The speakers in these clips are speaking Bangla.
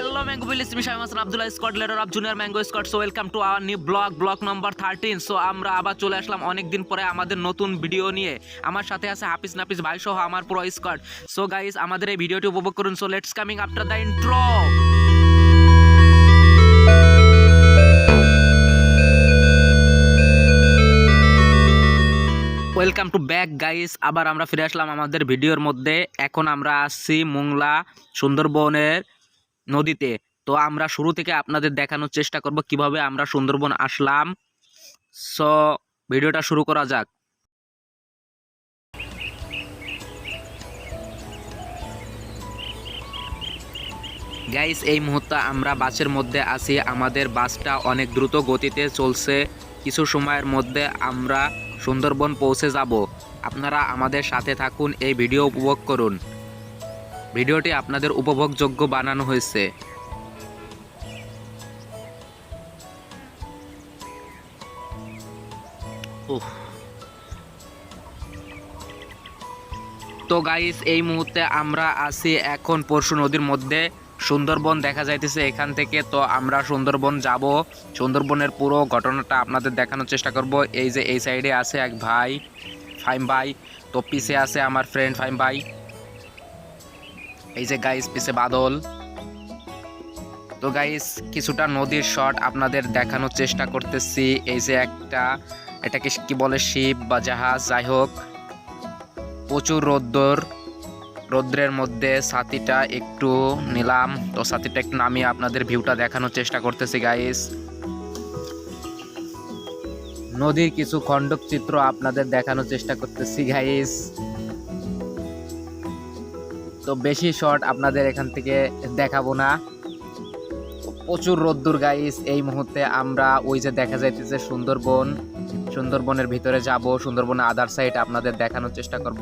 Hello Mango Village, আমি Shamim Hasan Abdullah, squad leader of junior mango squad. So welcome to our new blog number 13। So আমরা আবার চলে আসলাম অনেক দিন পরে আমাদের নতুন ভিডিও নিয়ে। আমার সাথে আছে হাফিজ নাফিস ভাই সহ আমার পুরো স্কোয়াড। সো গাইস, আমাদের এই ভিডিওটি উপভোগ করুন। So let's coming after the intro. Welcome to back guys, আবার আমরা ফিরে আসলাম আমাদের ভিডিওর মধ্যে। এখন আমরা আসছি মোংলা সুন্দরবনের নদীতে। তো আমরা শুরু থেকে আপনাদের দেখানোর চেষ্টা করব কিভাবে আমরা সুন্দরবন আসলাম। সো ভিডিওটা শুরু করা যাক। গাইস, এই মুহূর্তে আমরা বাসের মধ্যে আছি। আমাদের বাসটা অনেক দ্রুত গতিতে চলছে। কিছু সময়ের মধ্যে আমরা সুন্দরবন পৌঁছে যাব। আপনারা আমাদের সাথে থাকুন, এই ভিডিও উপভোগ করুন। ভিডিওটি আপনাদের উপভোগযোগ্য বানানো হয়েছে। তো গাইস, এই মুহূর্তে আমরা আছি এখন পরশু নদীর মধ্যে। সুন্দরবন দেখা যাইতেছে এখান থেকে। তো আমরা সুন্দরবন যাব। সুন্দরবনের পুরো ঘটনাটা আপনাদের দেখানোর চেষ্টা করব। এই যে এই সাইডে আছে এক ভাই, ফাইম ভাই। তো পিছে আছে আমার ফ্রেন্ড ফাইম ভাই। এই যে গাইস পিছে বাদল। তো গাইস, কিছুটা নদীর শট আপনাদের দেখানোর চেষ্টা করতেছি। এই যে এটাকে কি বলে, শিপ বা জাহাজ, যাই হোক। প্রচুর রৌদ্রের মধ্যে ছাতিটা একটু নিলাম। তো ছাতিটা একটু নামিয়ে আপনাদের ভিউটা দেখানোর চেষ্টা করতেছি গাইস। নদীর কিছু খণ্ডক চিত্র আপনাদের দেখানোর চেষ্টা করতেছি গাইস। তো বেশি শট আপনাদের এখান থেকে দেখাবো না। প্রচুর রোদ্দুর গাইস। এই মুহূর্তে আমরা ওই যে দেখা যাইতেছে সুন্দরবনের ভিতরে যাব। সুন্দরবনের আদার সাইড আপনাদের দেখানোর চেষ্টা করব।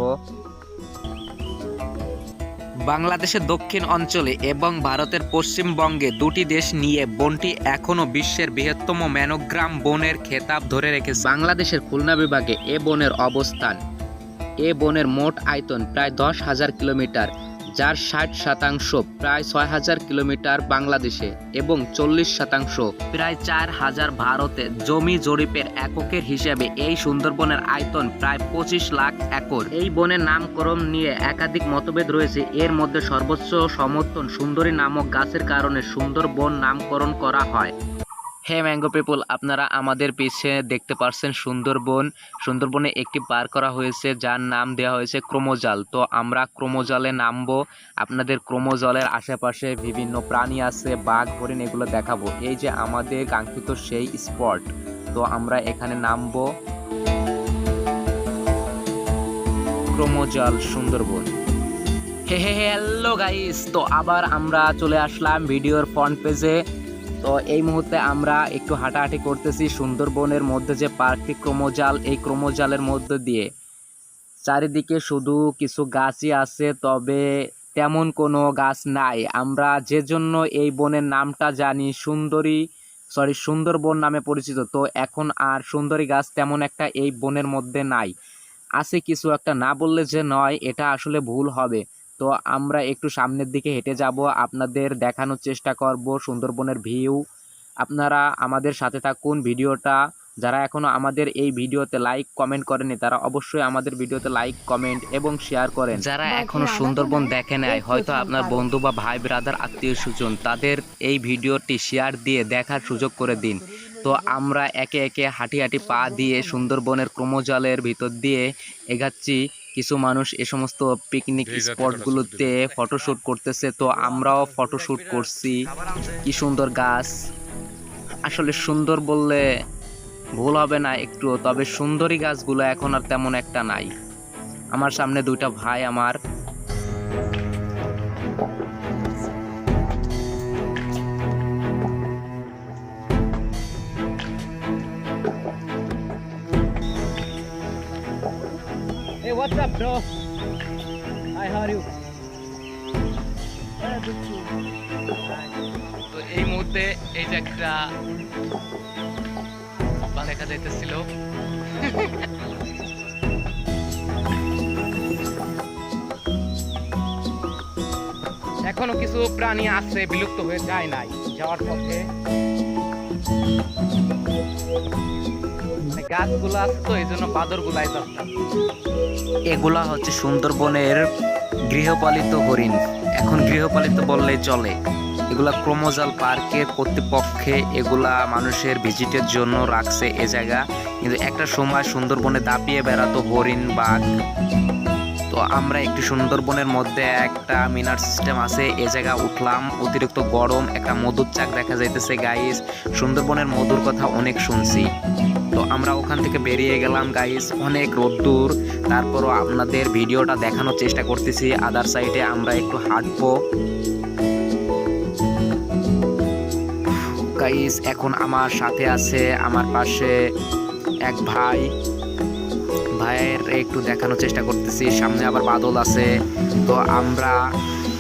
বাংলাদেশের দক্ষিণ অঞ্চলে এবং ভারতের পশ্চিমবঙ্গে দুটি দেশ নিয়ে বনটি এখনও বিশ্বের বৃহত্তম ম্যানোগ্রাম বনের খেতাব ধরে রেখেছে। বাংলাদেশের খুলনা বিভাগে এ বনের অবস্থান। এ বনের মোট আয়তন প্রায় 10,000 কিলোমিটার, যার 60% প্রায় 6,000 কিলোমিটার বাংলাদেশে এবং 40% প্রায় 4,000 ভারতে। জমি জরিপের এককের হিসেবে এই সুন্দরবনের আয়তন প্রায় 25 লাখ একর। এই বনের নামকরণ নিয়ে একাধিক মতভেদ রয়েছে। এর মধ্যে সর্বোচ্চ সমর্থন সুন্দরী নামক গাছের কারণে সুন্দরবন নামকরণ করা হয়। হে ম্যাঙ্গো পিপল, আপনারা আমাদের পিছে দেখতে পাচ্ছেন সুন্দরবনে একটি পার্ক করা হয়েছে, যার নাম দেওয়া হয়েছে ক্রোমোজাল। তো আমরা ক্রোমোজালে নামবো। আপনাদের ক্রোমোজালের আশেপাশে বিভিন্ন প্রাণী আছে, বাঘ, হরিণ, এগুলো দেখাবো। এই যে আমাদের কাঙ্ক্ষিত সেই স্পট। তো আমরা এখানে নামবো। ক্রোমোজাল সুন্দরবন। হ্যালো গাইস, তো আবার আমরা চলে আসলাম ভিডিওর ফ্রন্ট পেজে। তো এই মুহূর্তে আমরা একটু হাঁটাহাঁটি করতেছি সুন্দরবনের মধ্যে যে পার্কটি ক্রোমোজাল, এই ক্রোমোজালের মধ্যে দিয়ে চারিদিকে শুধু কিছু গাছই আছে, তবে তেমন কোনো গাছ নাই। আমরা যে জন্য এই বনের নামটা জানি সুন্দরবন নামে পরিচিত। তো এখন আর সুন্দরী গাছ তেমন একটা এই বনের মধ্যে নাই। আছে কিছু একটা, না বললে যে নয়, এটা আসলে ভুল হবে। তো আমরা একটু সামনের দিকে হেঁটে যাব, আপনাদের দেখানোর চেষ্টা করব সুন্দরবনের ভিউ। আপনারা আমাদের সাথে থাকুন। ভিডিওটা যারা এখনও আমাদের এই ভিডিওতে লাইক কমেন্ট করেনি, তারা অবশ্যই আমাদের ভিডিওতে লাইক কমেন্ট এবং শেয়ার করেন। যারা এখনও সুন্দরবন দেখে নেয়, হয়তো আপনার বন্ধু বা ভাই ব্রাদার আত্মীয় স্বজন, তাদের এই ভিডিওটি শেয়ার দিয়ে দেখার সুযোগ করে দিন। তো আমরা একে একে হাঁটি পা দিয়ে সুন্দরবনের ক্রোমোজালের ভিতর দিয়ে এগাচ্ছি। কিছু মানুষ এ সমস্ত পিকনিক স্পটগুলোতে ফটোশ্যুট করতেছে। তো আমরাও ফটোশ্যুট করছি। কি সুন্দর গাছ! আসলে সুন্দর বললে ভুল হবে না একটু, তবে সুন্দরী গাছগুলো এখন আর তেমন একটা নাই। আমার সামনে দুইটা ভাই আমার। Hey, what's up, bro? Hi, how are you? তো এই মুহূর্তে এই যে একটা দেখা যাইতেছিল। এখন এখনো কিছু প্রাণী আছে, বিলুপ্ত হয়ে যায় নাই যাওয়ার পথে। মানে গাছগুলো আছে তো এই জন্য বাদরগুলো আইতাছে। এগুলা হচ্ছে সুন্দরবনের গৃহপালিত হরিণ, এখন গৃহপালিত বললেই চলে। এগুলা ক্রোমোজাল পার্কের কর্তৃপক্ষে এগুলা মানুষের ভিজিটের জন্য রাখছে এ জায়গা, কিন্তু একটা সময় সুন্দরবনে দাপিয়ে বেড়াতো হরিণ, বাঘ। তো আমরা একটি সুন্দরবনের মধ্যে একটা মিনার সিস্টেম আছে, এ জায়গা উঠলাম। অতিরিক্ত গরম, একটা মধুর চাক দেখা যাইতেছে গাইস। সুন্দরবনের মধুর কথা অনেক শুনছি, তো আমরা ওখান থেকে বেরিয়ে গেলাম গাইস। অনেক রোদ্দুর, তারপরও আপনাদের ভিডিওটা দেখানোর চেষ্টা করতেছি। আদার সাইডে আমরা একটু হাঁটবো গাইস। এখন আমার সাথে আছে, আমার পাশে এক ভাইয়ের একটু দেখানোর চেষ্টা করতেছি। সামনে আবার বাদল আছে, তো আমরা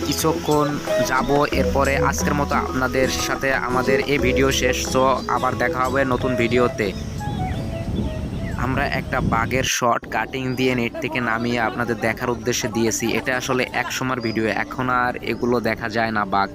কিছুক্ষণ যাব, এরপরে আজকের মতো আপনাদের সাথে আমাদের এই ভিডিও শেষ। তো আবার দেখা হবে নতুন ভিডিওতে। আমরা একটা বাঘের শর্ট কাটিং দিয়ে নেট থেকে নামিয়ে আপনাদের দেখার উদ্দেশ্যে দিয়েছি। এটা আসলে এক সময়ের ভিডিও, এখন আর এগুলো দেখা যায় না বাঘ।